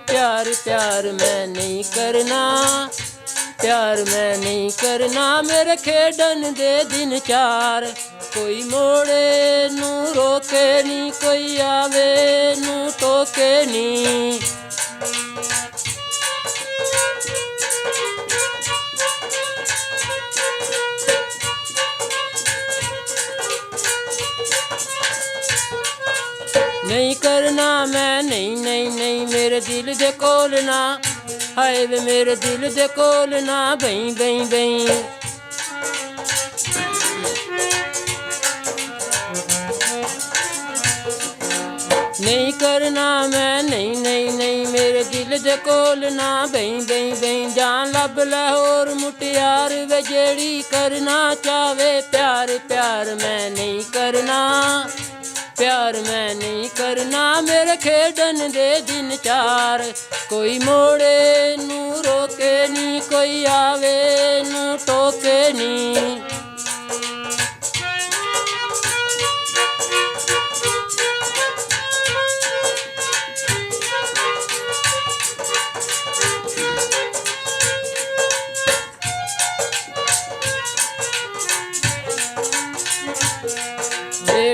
प्यार प्यार मैं नहीं करना, प्यार मैं नहीं करना। मेरे खेडन दे दिन चार, कोई मोड़े नू रोके नी, कोई आवे नू टोके नी। नहीं करना मैं नहीं नहीं नहीं, मेरे दिल दे कोल ना, हाय वे मेरे दिल दे कोल ना बई बई बई। नहीं करना मैं नहीं नहीं नहीं, मेरे दिल दे कोल ना बई बई बई। जान लब लाहौर मुटियार वे जेड़ी करना चावे प्यार प्यार मैं नहीं करना, प्यार मैं नहीं करना। मेरे खेडन दे दिन चार, कोई मोड़े नू रोके नी, कोई आवे नू टोके नी।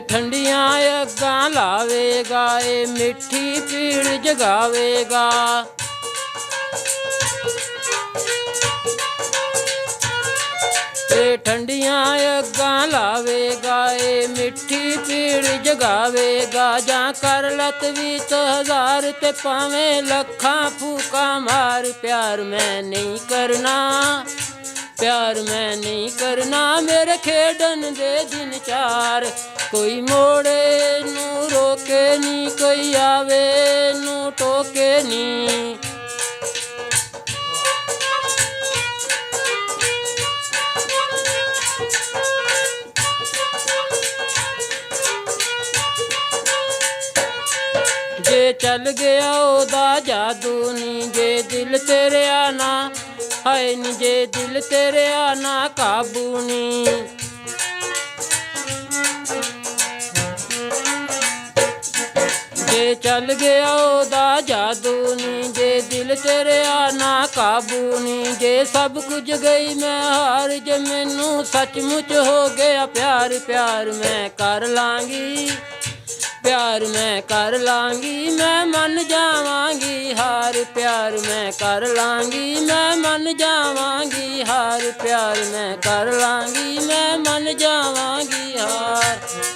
ठंडियां अग्गां लावेगा, ए मिठी पीड़ जगावेगा। ठंडियां अग्गां लावेगा, ए मिठी पीड़ जगावेगा। जां कर लत भी तो हजार ते पावें लखां फूका मार, प्यार मैं नहीं करना, प्यार मैं नहीं करना। मेरे खेडन दे दिन चार, कोई मोड़े नू रोके नी, कोई आवे नू टोके नी। जे चल गया ओदा जादू नी, जे दिल तेरे आना, हाय नी जे दिल तेरे आना काबू नी। जे चल गया ओदा जादू नी, जे दिल तेरे आना काबू नी। जे सब कुछ गई मैं हार, जे मैनू सचमुच हो गया प्यार प्यार मैं कर लांगी, प्यार मैं कर लांगी। मैं मन जावांगी हार, प्यार मैं कर लांगी। मैं मन जावांगी हार, प्यार मैं कर लांगी। मैं मन जावांगी हार।